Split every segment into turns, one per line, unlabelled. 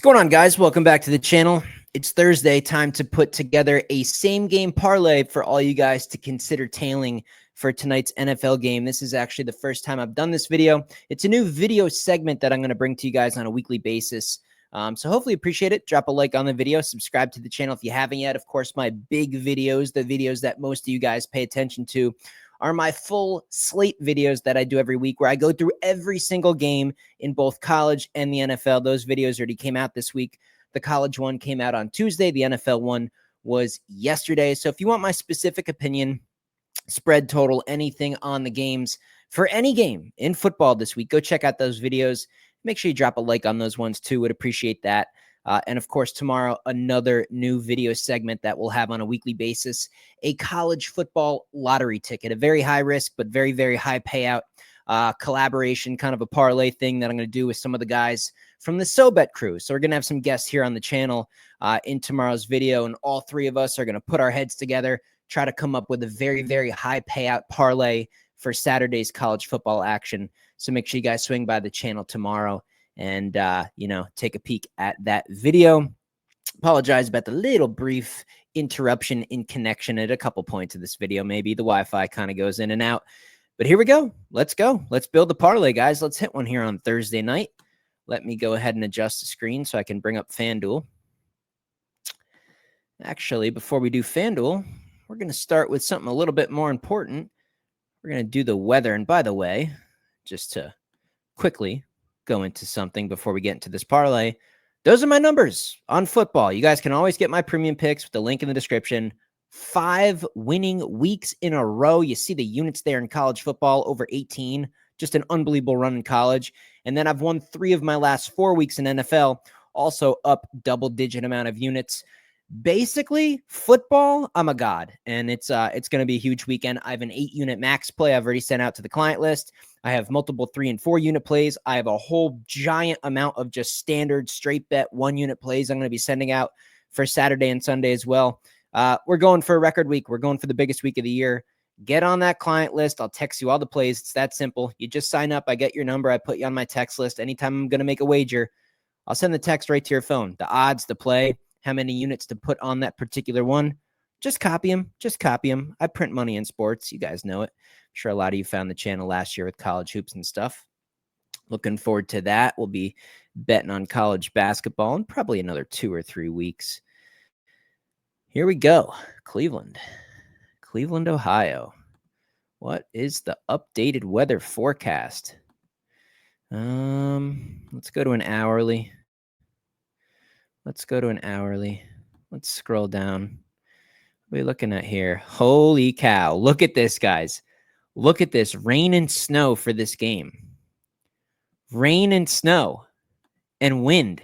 going on, guys? Welcome back to the channel. It's Thursday, time to put together a same game parlay for all you guys to consider tailing for tonight's NFL game. This is actually the first time I've done this video. It's a new video segment that I'm going to bring to you guys on a weekly basis. So hopefully appreciate it. Drop a like on the video, subscribe to the channel if you haven't yet. Of course, my big videos, the videos that most of you guys pay attention to, are my full slate videos that I do every week where I go through every single game in both college and the NFL. Those videos already came out this week. The college one came out on Tuesday. The NFL one was yesterday. So if you want my specific opinion, spread total, anything on the games for any game in football this week, go check out those videos. Make sure you drop a like on those ones too. Would appreciate that. And of course, tomorrow, another new video segment that we'll have on a weekly basis, a college football lottery ticket, a very high risk, but very, very high payout collaboration, kind of a parlay thing that I'm going to do with some of the guys from the SoBet crew. So we're going to have some guests here on the channel in tomorrow's video, and all three of us are going to put our heads together, try to come up with a very, very high payout parlay for Saturday's college football action. So make sure you guys swing by the channel tomorrow and, take a peek at that video. Apologize about the little brief interruption in connection at a couple points of this video. Maybe the Wi-Fi kind of goes in and out. But here we go. Let's go. Let's build the parlay, guys. Let's hit one here on Thursday night. Let me go ahead and adjust the screen so I can bring up FanDuel. Actually, before we do FanDuel, we're going to start with something a little bit more important. We're going to do the weather. And by the way, just to quickly go into something before we get into this parlay, those are my numbers on football. You guys can always get my premium picks with the link in the description. 5 winning weeks in a row. You see the units there in college football, over 18. Just an unbelievable run in college. And then I've won 3 of my last 4 weeks in NFL, also up double-digit amount of units. Basically, football, I'm a god, and it's going to be a huge weekend. I have an 8-unit max play I've already sent out to the client list. I have multiple 3- and 4-unit plays. I have a whole giant amount of just standard straight bet 1-unit plays I'm going to be sending out for Saturday and Sunday as well. We're going for a record week. We're going for the biggest week of the year. Get on that client list. I'll text you all the plays. It's that simple. You just sign up. I get your number. I put you on my text list. Anytime I'm going to make a wager, I'll send the text right to your phone. The odds, the play, how many units to put on that particular one. Just copy them. Just copy them. I print money in sports. You guys know it. I'm sure a lot of you found the channel last year with college hoops and stuff. Looking forward to that. We'll be betting on college basketball in probably another 2 or 3 weeks. Here we go. Cleveland, Ohio. What is the updated weather forecast? Let's go to an hourly. Let's scroll down. What are we looking at here? Holy cow. Look at this, guys. Look at this. Rain and snow for this game. Rain and snow and wind.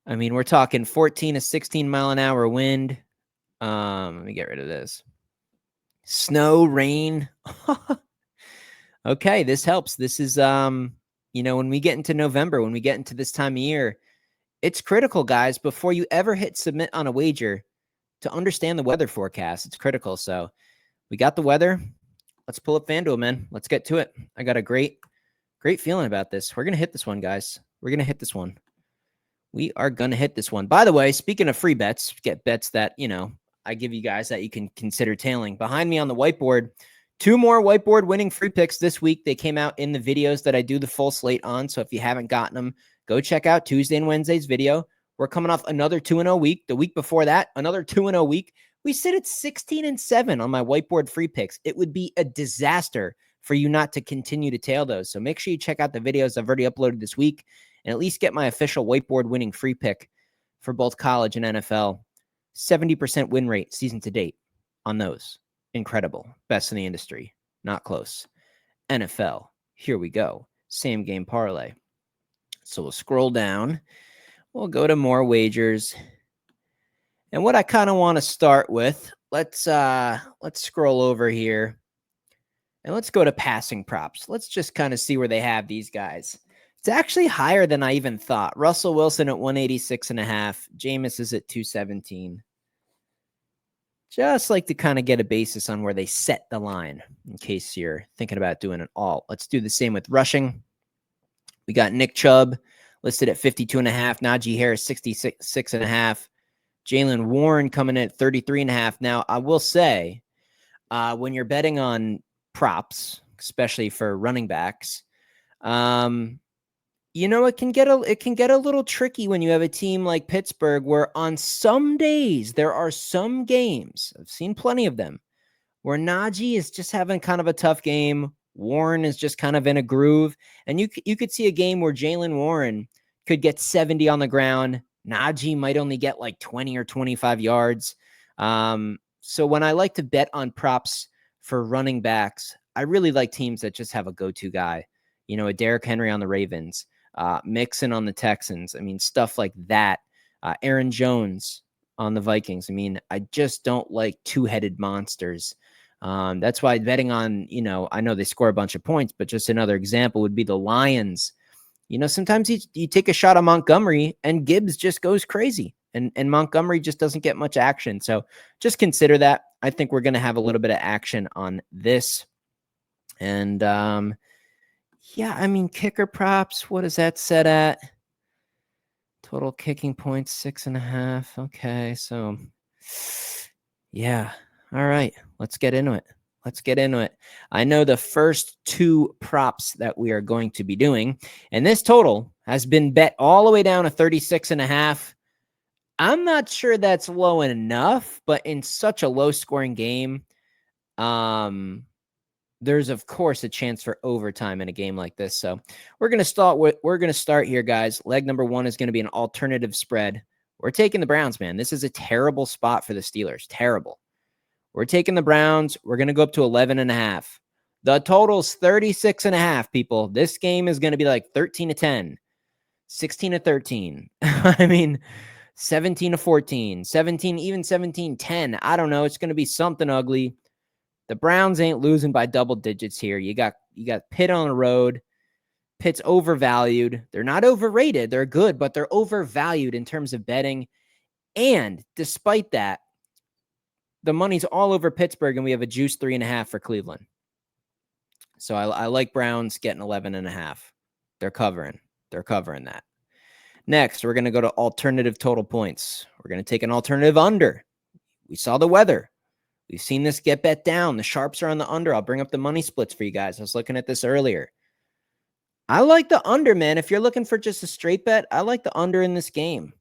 I mean, we're talking 14 to 16 mile an hour wind. Let me get rid of this. Snow, rain. Okay, this helps. This is, when we get into November, when we get into this time of year, it's critical, guys, before you ever hit submit on a wager to understand the weather forecast. It's critical. So we got the weather. Let's pull up FanDuel, man. Let's get to it. I got a great feeling about this. We're going to hit this one, guys. We're going to hit this one. We are going to hit this one. By the way, speaking of free bets, get bets that, I give you guys that you can consider tailing. Behind me on the whiteboard, 2 more whiteboard winning free picks this week. They came out in the videos that I do the full slate on. So if you haven't gotten them, go check out Tuesday and Wednesday's video. We're coming off another 2-0 week. The week before that, another 2-0 week. We sit at 16-7 on my whiteboard free picks. It would be a disaster for you not to continue to tail those. So make sure you check out the videos I've already uploaded this week and at least get my official whiteboard winning free pick for both college and NFL. 70% win rate season to date on those. Incredible. Best in the industry. Not close. NFL. Here we go. Same game parlay. So we'll scroll down. We'll go to more wagers. And what I kind of want to start with, let's scroll over here. And let's go to passing props. Let's just kind of see where they have these guys. It's actually higher than I even thought. Russell Wilson at 186.5. Jameis is at 217. Just like to kind of get a basis on where they set the line in case you're thinking about doing it all. Let's do the same with rushing. We got Nick Chubb, listed at 52.5. Najee Harris, 66.5. Jalen Warren coming in at 33.5. Now, I will say, when you're betting on props, especially for running backs, it can get a little tricky when you have a team like Pittsburgh, where on some days there are some games, I've seen plenty of them, where Najee is just having kind of a tough game. Warren is just kind of in a groove. And you could see a game where Jalen Warren could get 70 on the ground. Najee might only get like 20 or 25 yards. So when I like to bet on props for running backs, I really like teams that just have a go-to guy. A Derrick Henry on the Ravens, Mixon on the Texans. I mean, stuff like that. Aaron Jones on the Vikings. I mean, I just don't like two-headed monsters. That's why betting on, I know they score a bunch of points, but just another example would be the Lions. Sometimes you take a shot on Montgomery and Gibbs just goes crazy, and Montgomery just doesn't get much action. So just consider that. I think we're going to have a little bit of action on this. And yeah, I mean, kicker props, what is that set at? Total kicking points, 6.5. Okay, so yeah. All right, let's get into it. I know the first two props that we are going to be doing, and this total has been bet all the way down to 36.5. I'm not sure that's low enough, but in such a low-scoring game, there's of course a chance for overtime in a game like this. So we're going to start here, guys. Leg number one is going to be an alternative spread. We're taking the Browns, man. This is a terrible spot for the Steelers. Terrible. We're taking the Browns. We're going to go up to 11.5. The total's 36.5, people. This game is going to be like 13-10, 16-13. I mean, 17-14, 17, even 17-10. I don't know. It's going to be something ugly. The Browns ain't losing by double digits here. You got Pitt on the road. Pitt's overvalued. They're not overrated. They're good, but they're overvalued in terms of betting. And despite that, the money's all over Pittsburgh, and we have a juice 3.5 for Cleveland. So I like Browns getting 11.5. They're covering that. Next, we're going to go to alternative total points. We're going to take an alternative under. We saw the weather. We've seen this get bet down. The sharps are on the under. I'll bring up the money splits for you guys. I was looking at this earlier. I like the under, man. If you're looking for just a straight bet, I like the under in this game.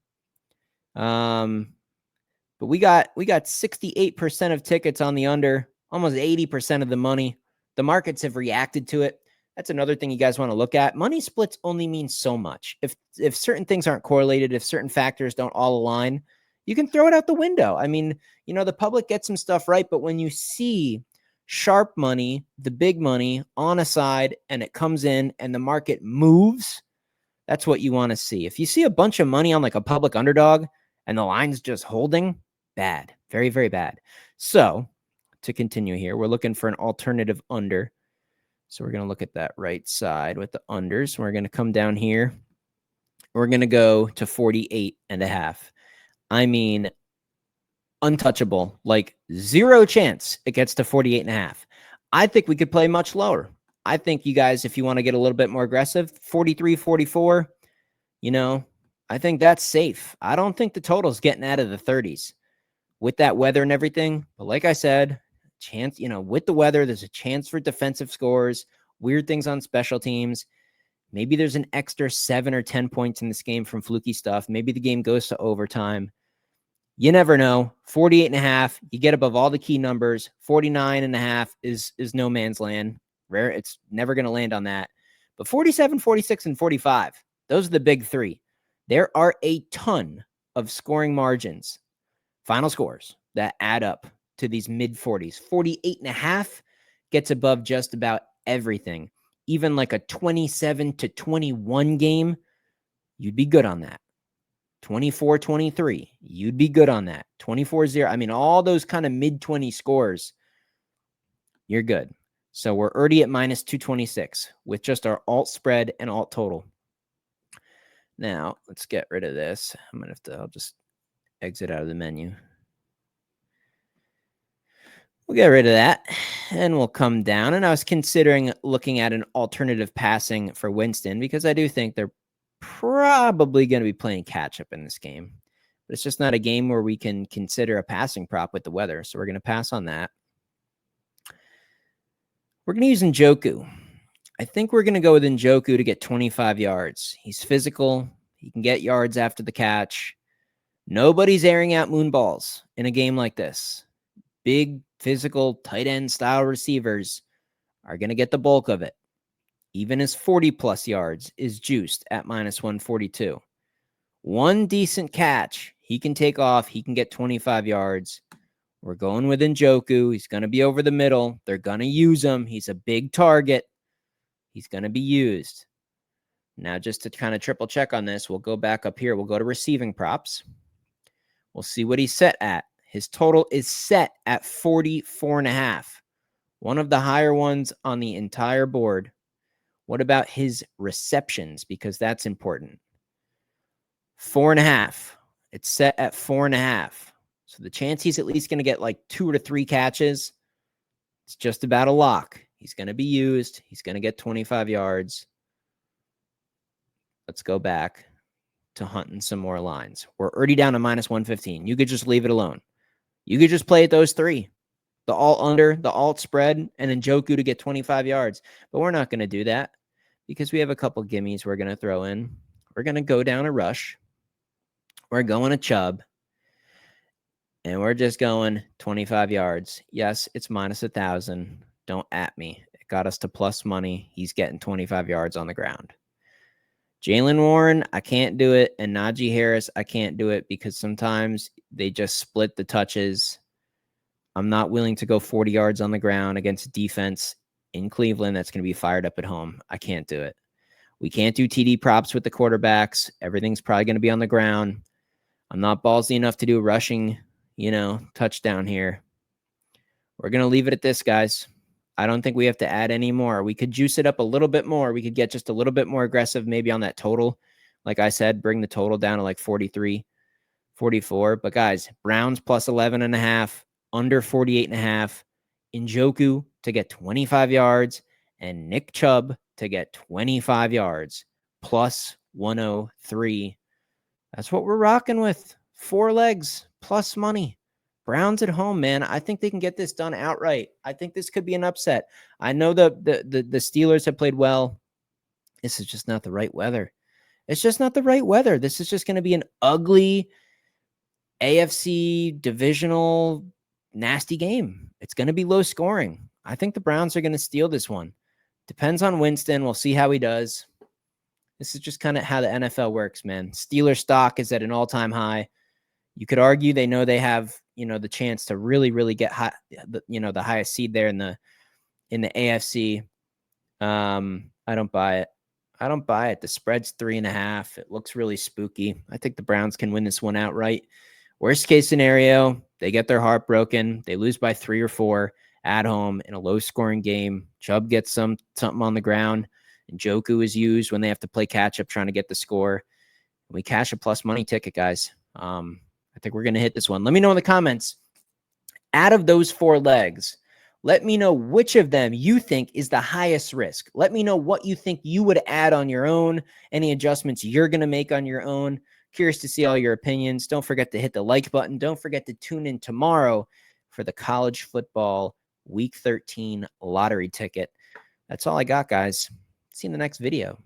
But we got 68% of tickets on the under, almost 80% of the money. The markets have reacted to it. That's another thing you guys want to look at. Money splits only mean so much. If certain things aren't correlated, if certain factors don't all align, you can throw it out the window. I mean, the public gets some stuff right, but when you see sharp money, the big money on a side, and it comes in and the market moves, that's what you want to see. If you see a bunch of money on like a public underdog and the line's just holding, bad, very, very bad. So to continue here, we're looking for an alternative under. So we're going to look at that right side with the unders. We're going to come down here. We're going to go to 48.5. I mean, untouchable, like zero chance it gets to 48.5. I think we could play much lower. I think you guys, if you want to get a little bit more aggressive, 43, 44, I think that's safe. I don't think the total's getting out of the 30s with that weather and everything. But like I said, chance, with the weather, there's a chance for defensive scores, weird things on special teams. Maybe there's an extra 7 or 10 points in this game from fluky stuff. Maybe the game goes to overtime. You never know. 48.5, you get above all the key numbers. 49.5 is no man's land. Rare. It's never going to land on that. But 47, 46, and 45, those are the big three. There are a ton of scoring margins, final scores, that add up to these mid-40s. 48.5 gets above just about everything. Even like a 27-21 game, you'd be good on that. 24-23, you'd be good on that. 24-0, I mean, all those kind of mid-20 scores, you're good. So we're already at minus 226 with just our alt spread and alt total. Now, let's get rid of this. I'll just exit out of the menu. We'll get rid of that, and we'll come down. And I was considering looking at an alternative passing for Winston, because I do think they're probably going to be playing catch up in this game, but it's just not a game where we can consider a passing prop with the weather. So we're going to pass on that. We're going to use Njoku. I think we're going to go with Njoku to get 25 yards. He's physical. He can get yards after the catch. Nobody's airing out moon balls in a game like this. Big, physical, tight end style receivers are going to get the bulk of it. Even his 40-plus yards is juiced at -142. One decent catch, he can take off. He can get 25 yards. We're going with Njoku. He's going to be over the middle. They're going to use him. He's a big target. He's going to be used. Now, just to kind of triple check on this, we'll go back up here. We'll go to receiving props. We'll see what he's set at. His total is set at 44.5. One of the higher ones on the entire board. What about his receptions? Because that's important. 4.5. It's set at 4.5. So the chance he's at least going to get like 2 to 3 catches, it's just about a lock. He's going to be used. He's going to get 25 yards. Let's go back to hunting some more lines. We're already down to -115. You could just leave it alone. You could just play at those 3. The alt under, the alt spread, and Njoku to get 25 yards. But we're not going to do that because we have a couple gimmies we're going to throw in. We're going to go down a rush. We're going to Chubb. And we're just going 25 yards. Yes, it's -1,000. Don't at me. It got us to plus money. He's getting 25 yards on the ground. Jaylen Warren, I can't do it. And Najee Harris, I can't do it because sometimes they just split the touches. I'm not willing to go 40 yards on the ground against defense in Cleveland that's going to be fired up at home. I can't do it. We can't do TD props with the quarterbacks. Everything's probably going to be on the ground. I'm not ballsy enough to do rushing, touchdown here. We're going to leave it at this, guys. I don't think we have to add any more. We could juice it up a little bit more. We could get just a little bit more aggressive maybe on that total. Like I said, bring the total down to like 43, 44. But guys, Browns plus 11.5, under 48.5. Njoku to get 25 yards and Nick Chubb to get 25 yards plus 103. That's what we're rocking with. 4 legs plus money. Browns at home, man. I think they can get this done outright. I think this could be an upset. I know the Steelers have played well. This is just not the right weather. It's just not the right weather. This is just going to be an ugly AFC divisional nasty game. It's going to be low scoring. I think the Browns are going to steal this one. Depends on Winston. We'll see how he does. This is just kind of how the NFL works, man. Steelers stock is at an all-time high. You could argue they know they have, the chance to really, really get high, the highest seed there in the AFC. I don't buy it. The spread's 3.5. It looks really spooky. I think the Browns can win this one outright. Worst case scenario, they get their heart broken. They lose by 3 or 4 at home in a low scoring game. Chubb gets something on the ground. And Njoku is used when they have to play catch up trying to get the score. We cash a plus money ticket, guys. I think we're going to hit this one. Let me know in the comments. Out of those 4 legs, let me know which of them you think is the highest risk. Let me know what you think you would add on your own, any adjustments you're going to make on your own. Curious to see all your opinions. Don't forget to hit the like button. Don't forget to tune in tomorrow for the college football Week 13 lottery ticket. That's all I got, guys. See you in the next video.